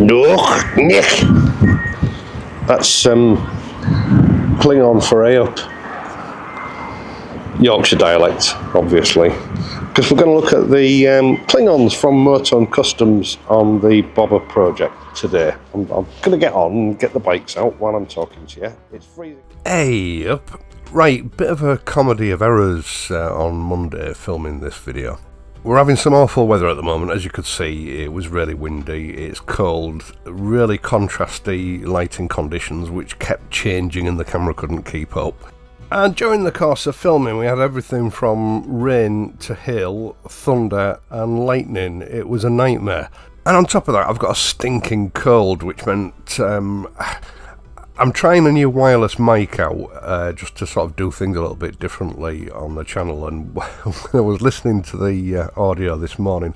Doch, nicht. That's Klingon for A up. Yorkshire dialect, obviously. Because we're going to look at the Klingons from MOTONE Customs on the Bobber project today. I'm going to get on and get the bikes out while I'm talking to you. It's freezing. Hey up. Right, bit of a comedy of errors on Monday filming this video. We're having some awful weather at the moment. As you could see, it was really windy, it's cold, really contrasty lighting conditions which kept changing and the camera couldn't keep up. And during the course of filming we had everything from rain to hail, thunder and lightning. It was a nightmare. And on top of that I've got a stinking cold, which meant I'm trying a new wireless mic out just to sort of do things a little bit differently on the channel, and when I was listening to the audio this morning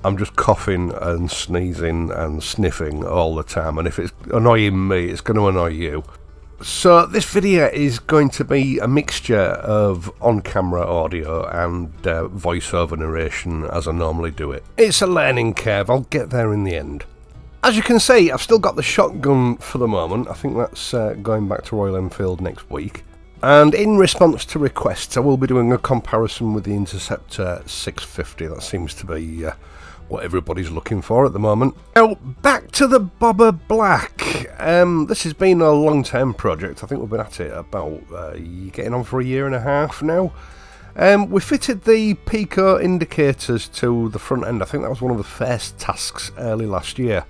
I'm just coughing and sneezing and sniffing all the time, and if it's annoying me it's going to annoy you. So this video is going to be a mixture of on-camera audio and voiceover narration as I normally do it. It's a learning curve, I'll get there in the end. As you can see, I've still got the shotgun for the moment. I think that's going back to Royal Enfield next week. And in response to requests, I will be doing a comparison with the Interceptor 650. That seems to be what everybody's looking for at the moment. Now, back to the Bobber Black. This has been a long-term project. I think we've been at it about getting on for a year and a half now. We fitted the Pico indicators to the front end. I think that was one of the first tasks early last year.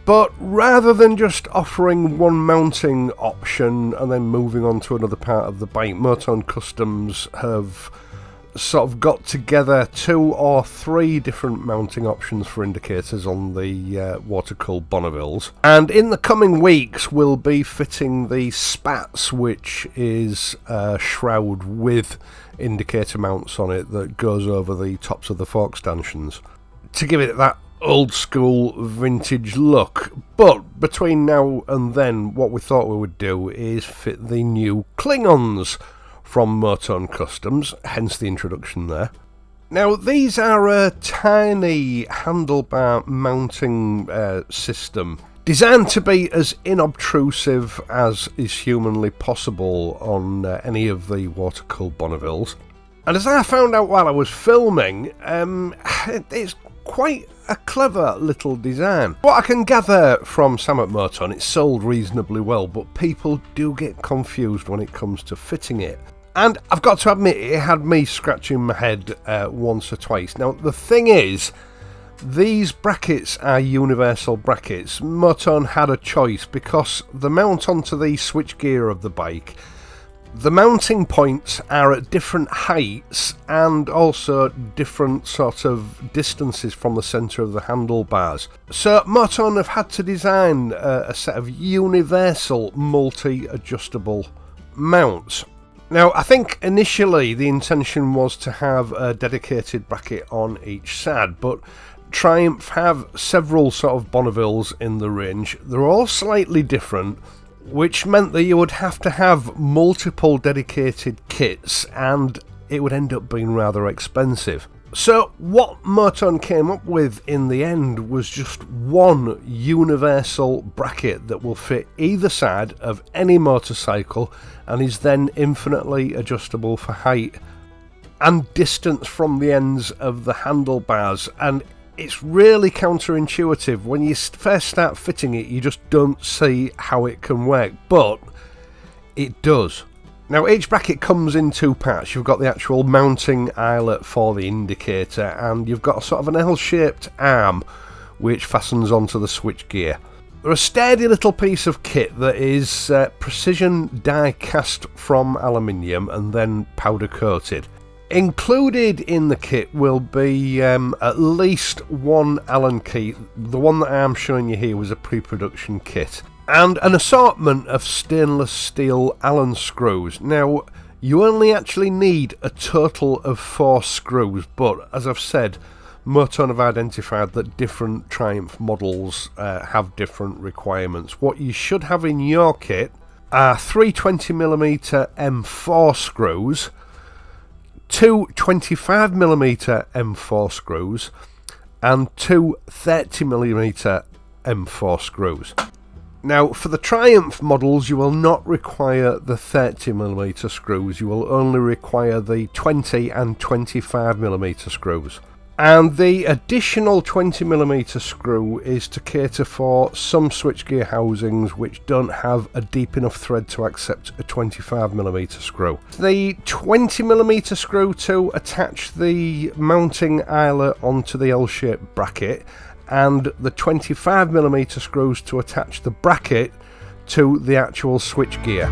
But rather than just offering one mounting option and then moving on to another part of the bike, MOTONE Customs have sort of got together 2 or 3 different mounting options for indicators on the water-cooled Bonnevilles. And in the coming weeks we'll be fitting the spats, which is a shroud with indicator mounts on it that goes over the tops of the fork stanchions to give it that old school vintage look. But between now and then what we thought we would do is fit the new Klingons from MOTONE Customs, hence the introduction there. Now these are a tiny handlebar mounting system designed to be as inobtrusive as is humanly possible on any of the water-cooled Bonnevilles. And as I found out while I was filming, it's quite a clever little design. What I can gather from Sam at MOTONE, it's sold reasonably well, but people do get confused when it comes to fitting it. And I've got to admit, it had me scratching my head once or twice. Now the thing is, these brackets are universal brackets. MOTONE had a choice because the mount onto the switchgear of the bike, the mounting points are at different heights and also different sort of distances from the centre of the handlebars. So MOTONE have had to design a set of universal multi-adjustable mounts. Now I think initially the intention was to have a dedicated bracket on each side, but Triumph have several sort of Bonnevilles in the range. They're all slightly different, which meant that you would have to have multiple dedicated kits and it would end up being rather expensive. So what MOTONE came up with in the end was just one universal bracket that will fit either side of any motorcycle and is then infinitely adjustable for height and distance from the ends of the handlebars. And it's really counterintuitive. When you first start fitting it, you just don't see how it can work, but it does. Now each bracket comes in 2 parts. You've got the actual mounting eyelet for the indicator, and you've got a sort of an L-shaped arm which fastens onto the switchgear. They're a sturdy little piece of kit that is precision die cast from aluminium and then powder coated. Included in the kit will be at least one Allen key. The one that I'm showing you here was a pre-production kit, and an assortment of stainless steel Allen screws. Now you only actually need a total of 4 screws, but as I've said, MOTONE have identified that different Triumph models have different requirements. What you should have in your kit are 3 20mm M4 screws, 2 25mm M4 screws and 2 30mm M4 screws. Now, for the Triumph models, you will not require the 30mm screws, you will only require the 20 and 25mm screws. And the additional 20mm screw is to cater for some switchgear housings which don't have a deep enough thread to accept a 25mm screw. The 20mm screw to attach the mounting eyelet onto the L-shaped bracket, and the 25mm screws to attach the bracket to the actual switchgear.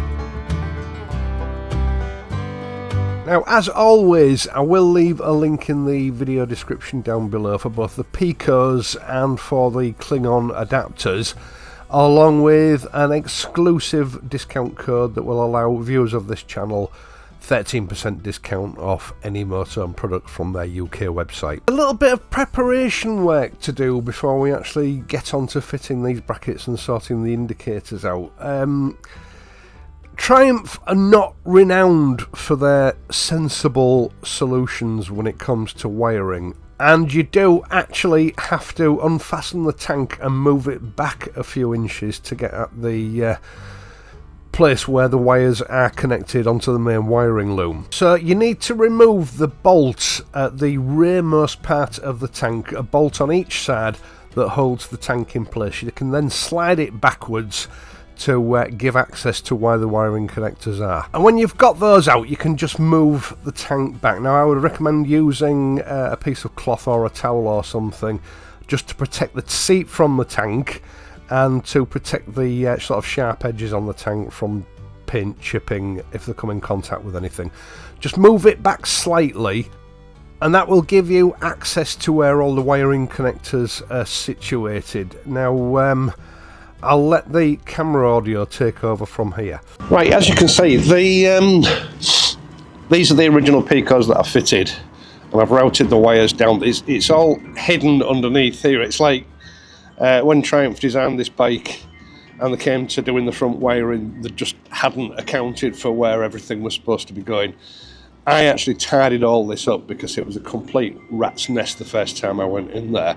Now, as always, I will leave a link in the video description down below for both the Picos and for the Klingon adapters, along with an exclusive discount code that will allow viewers of this channel 13% discount off any MOTONE product from their UK website. A little bit of preparation work to do before we actually get on to fitting these brackets and sorting the indicators out. Triumph are not renowned for their sensible solutions when it comes to wiring, and you do actually have to unfasten the tank and move it back a few inches to get at the place where the wires are connected onto the main wiring loom. So you need to remove the bolt at the rearmost part of the tank, a bolt on each side that holds the tank in place. You can then slide it backwards to give access to where the wiring connectors are. And when you've got those out, you can just move the tank back. Now, I would recommend using a piece of cloth or a towel or something just to protect the seat from the tank, and to protect the sort of sharp edges on the tank from paint chipping if they come in contact with anything. Just move it back slightly, and that will give you access to where all the wiring connectors are situated. Now, I'll let the camera audio take over from here. Right, as you can see, these are the original Picos that I fitted, and I've routed the wires down. It's all hidden underneath here. It's like when Triumph designed this bike and they came to doing the front wiring, they just hadn't accounted for where everything was supposed to be going. I actually tidied all this up because it was a complete rat's nest the first time I went in there.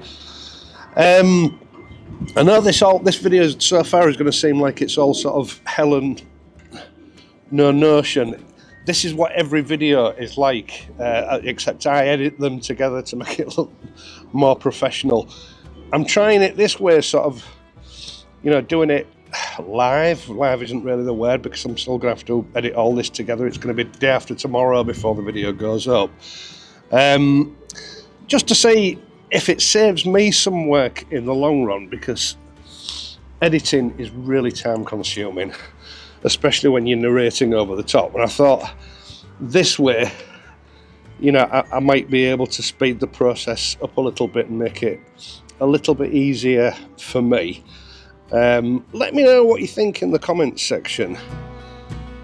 I know this video so far is going to seem like it's all sort of hell and no notion. This is what every video is like, except I edit them together to make it look more professional. I'm trying it this way, sort of, you know, doing it live. Live isn't really the word because I'm still going to have to edit all this together. It's going to be day after tomorrow before the video goes up. Just to see if it saves me some work in the long run, because editing is really time consuming, especially when you're narrating over the top. And I thought this way, you know, I might be able to speed the process up a little bit and make it a little bit easier for me. Let me know what you think in the comments section.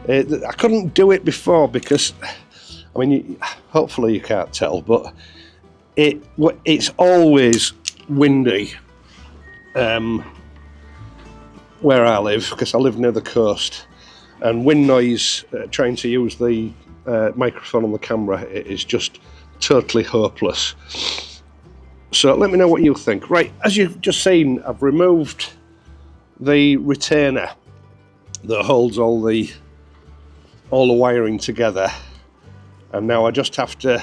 I couldn't do it before because, I mean, hopefully you can't tell, but it's always windy where I live, because I live near the coast, and wind noise, trying to use the microphone on the camera, it is just totally hopeless. So let me know what you think. Right, as you've just seen, I've removed the retainer that holds all the wiring together, and now I just have to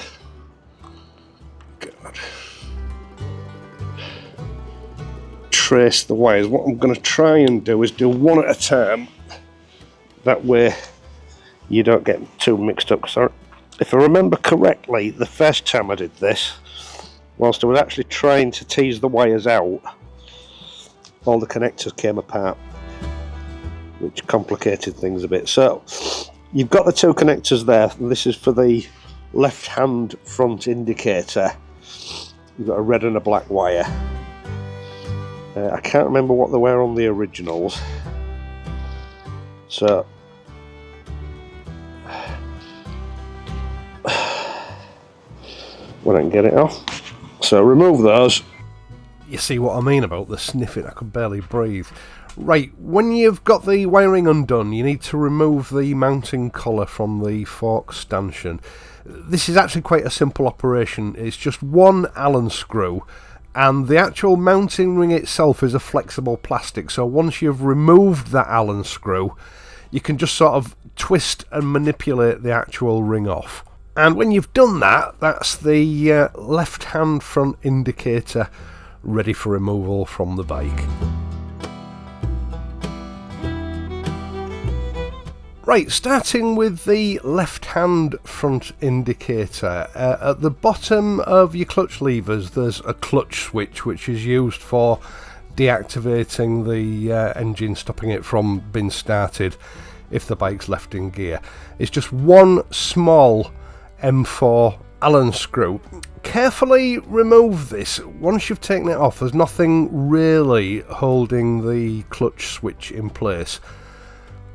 trace the wires. What I'm going to try and do is do one at a time, that way you don't get too mixed up. Because if I remember correctly, the first time I did this, whilst I was actually trying to tease the wires out, all the connectors came apart, which complicated things a bit. So you've got the two connectors there. This is for the left hand front indicator. You've got a red and a black wire. I can't remember what they were on the originals, so when I can get it off. So remove those. You see what I mean about the sniffing? I could barely breathe. Right, when you've got the wiring undone, you need to remove the mounting collar from the fork stanchion. This is actually quite a simple operation. It's just one Allen screw and the actual mounting ring itself is a flexible plastic, so once you've removed that Allen screw you can just sort of twist and manipulate the actual ring off. And when you've done that, that's the left hand front indicator ready for removal from the bike. Right, starting with the left hand front indicator, at the bottom of your clutch levers there's a clutch switch which is used for deactivating the engine, stopping it from being started if the bike's left in gear. It's just one small M4 Allen screw. Carefully remove this. Once you've taken it off, there's nothing really holding the clutch switch in place.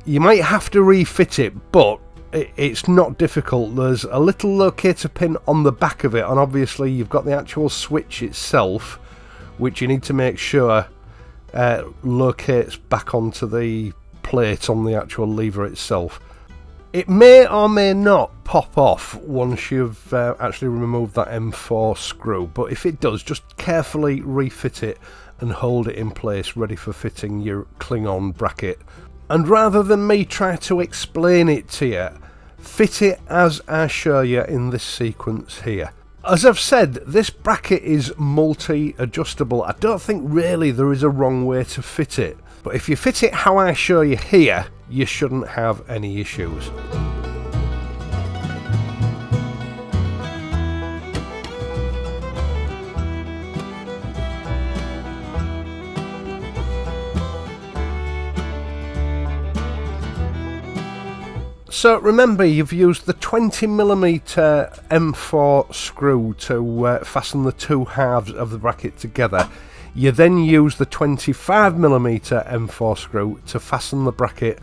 You might have to refit it, but it's not difficult. There's a little locator pin on the back of it, and obviously you've got the actual switch itself, which you need to make sure locates back onto the plate on the actual lever itself. It may or may not pop off once you've actually removed that M4 screw, but if it does, just carefully refit it and hold it in place ready for fitting your Klingon bracket. And rather than me try to explain it to you, fit it as I show you in this sequence here. As I've said, this bracket is multi-adjustable. I don't think really there is a wrong way to fit it, but if you fit it how I show you here, you shouldn't have any issues. So remember, you've used the 20mm M4 screw to fasten the two halves of the bracket together. You then use the 25mm M4 screw to fasten the bracket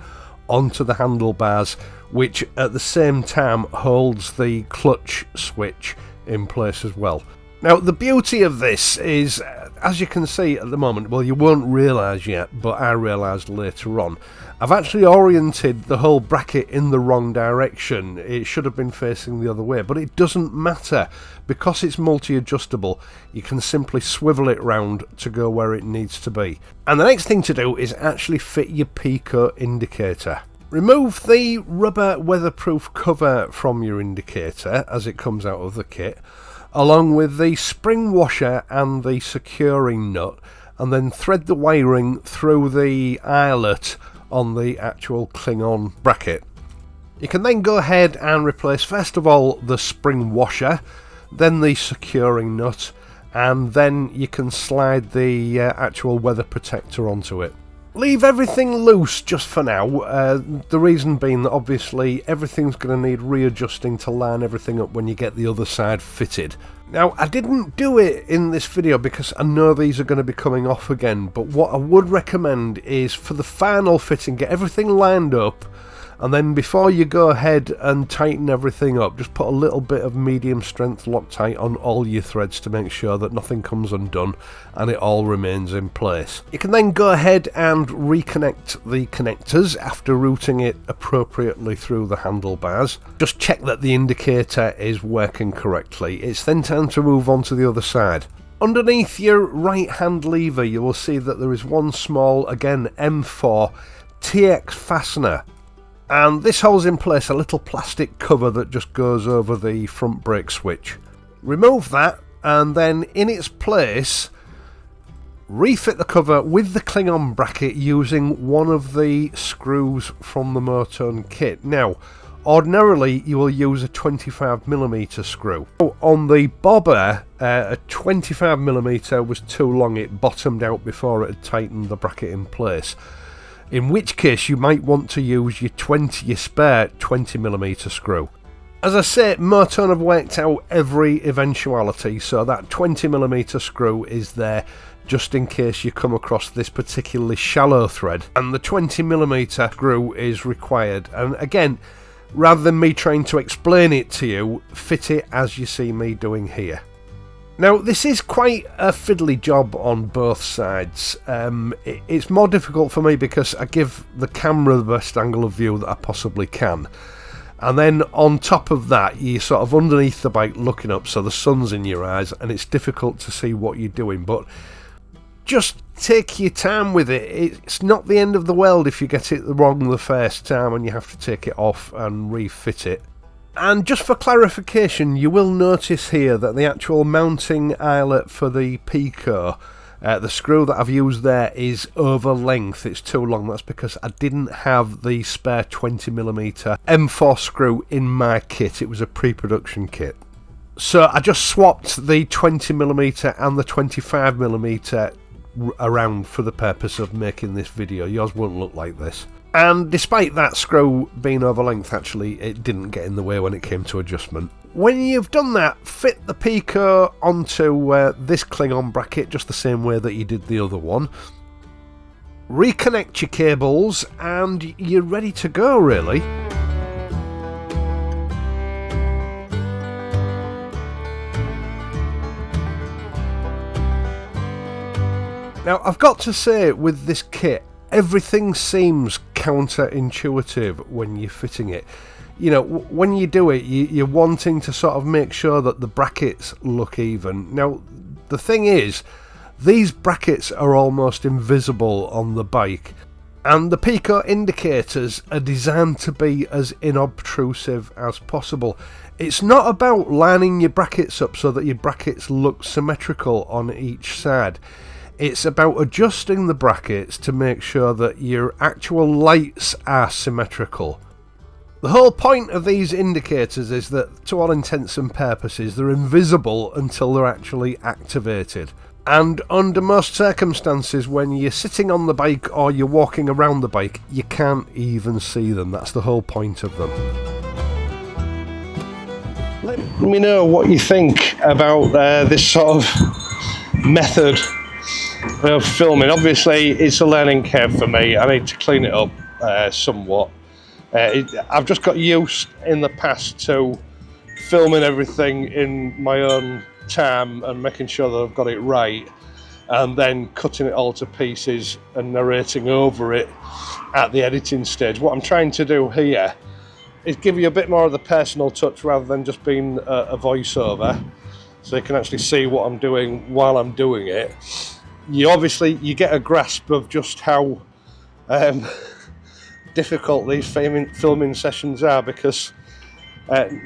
onto the handlebars, which at the same time holds the clutch switch in place as well. Now the beauty of this is, as you can see at the moment, well, you won't realise yet, but I realised later on, I've actually oriented the whole bracket in the wrong direction. It should have been facing the other way, but it doesn't matter. Because it's multi-adjustable, you can simply swivel it round to go where it needs to be. And the next thing to do is actually fit your Pico indicator. Remove the rubber weatherproof cover from your indicator as it comes out of the kit, along with the spring washer and the securing nut, and then thread the wiring through the eyelet on the actual Klingon bracket. You can then go ahead and replace first of all the spring washer, then the securing nut, and then you can slide the actual weather protector onto it. Leave everything loose just for now, the reason being that obviously everything's going to need readjusting to line everything up when you get the other side fitted. Now, I didn't do it in this video because I know these are going to be coming off again, but what I would recommend is for the final fitting, get everything lined up, and then before you go ahead and tighten everything up, just put a little bit of medium strength Loctite on all your threads to make sure that nothing comes undone and it all remains in place. You can then go ahead and reconnect the connectors after routing it appropriately through the handlebars. Just check that the indicator is working correctly. It's then time to move on to the other side. Underneath your right hand lever you will see that there is one small, again M4 TX fastener. And this holds in place a little plastic cover that just goes over the front brake switch. Remove that, and then in its place refit the cover with the Klingon bracket using one of the screws from the MOTONE kit. Now ordinarily you will use a 25mm screw. On the bobber, a 25mm was too long, it bottomed out before it had tightened the bracket in place. In which case you might want to use your spare 20mm screw. As I say, MOTONE have worked out every eventuality, so that 20mm screw is there just in case you come across this particularly shallow thread, and the 20mm screw is required. And again, rather than me trying to explain it to you, fit it as you see me doing here. Now this is quite a fiddly job on both sides. It's more difficult for me because I give the camera the best angle of view that I possibly can. And then on top of that, you're sort of underneath the bike looking up, so the sun's in your eyes and it's difficult to see what you're doing. But just take your time with it. It's not the end of the world if you get it wrong the first time and you have to take it off and refit it. And just for clarification, you will notice here that the actual mounting eyelet for the Pico, the screw that I've used there, is over length. It's too long. That's because I didn't have the spare 20mm M4 screw in my kit. It was a pre-production kit. So I just swapped the 20mm and the 25mm around for the purpose of making this video. Yours won't look like this. And despite that screw being over length, actually, it didn't get in the way when it came to adjustment. When you've done that, fit the Pico onto this Klingon bracket just the same way that you did the other one. Reconnect your cables and you're ready to go, really. Now, I've got to say, with this kit, everything seems counterintuitive when you're fitting it. You know, when you do it, you're wanting to sort of make sure that the brackets look even. Now, the thing is, these brackets are almost invisible on the bike, and the Pico indicators are designed to be as inobtrusive as possible. It's not about lining your brackets up so that your brackets look symmetrical on each side. It's about adjusting the brackets to make sure that your actual lights are symmetrical. The whole point of these indicators is that, to all intents and purposes, they're invisible until they're actually activated. And under most circumstances, when you're sitting on the bike or you're walking around the bike, you can't even see them. That's the whole point of them. Let me know what you think about this sort of method of filming. Obviously, it's a learning curve for me. I need to clean it up somewhat. I've just got used in the past to filming everything in my own time and making sure that I've got it right, and then cutting it all to pieces and narrating over it at the editing stage. What I'm trying to do here is give you a bit more of the personal touch rather than just being a voiceover, so you can actually see what I'm doing while I'm doing it. You get a grasp of just how difficult these filming sessions are, because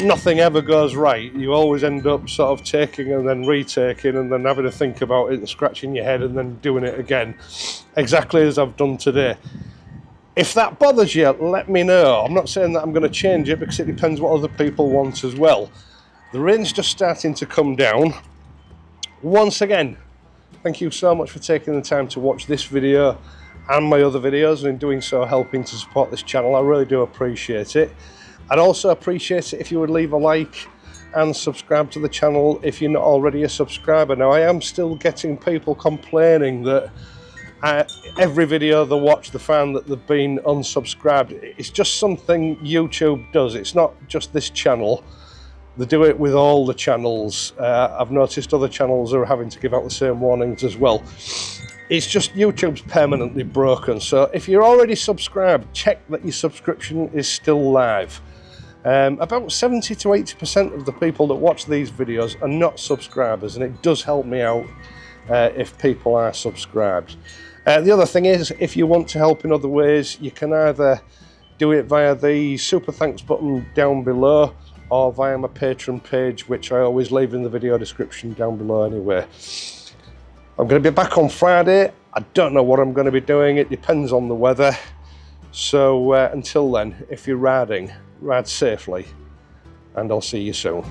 nothing ever goes right. You always end up sort of taking and then retaking and then having to think about it and scratching your head and then doing it again, exactly as I've done today. If that bothers you, let me know. I'm not saying that I'm going to change it, because it depends what other people want as well. The rain's just starting to come down. Once again, thank you so much for taking the time to watch this video and my other videos, and in doing so helping to support this channel. I really do appreciate it. I'd also appreciate it if you would leave a like and subscribe to the channel if you're not already a subscriber. Now, I am still getting people complaining that every video they watch, they find that they've been unsubscribed. It's just something YouTube does. It's not just this channel. They do it with all the channels. I've noticed other channels are having to give out the same warnings as well. It's just YouTube's permanently broken. So if you're already subscribed, check that your subscription is still live. About 70 to 80% of the people that watch these videos are not subscribers, and it does help me out if people are subscribed. The other thing is, if you want to help in other ways, you can either do it via the super thanks button down below, or via my Patreon page, which I always leave in the video description down below anyway. I'm going to be back on Friday. I don't know what I'm going to be doing. It depends on the weather. So until then, if you're riding, ride safely, and I'll see you soon.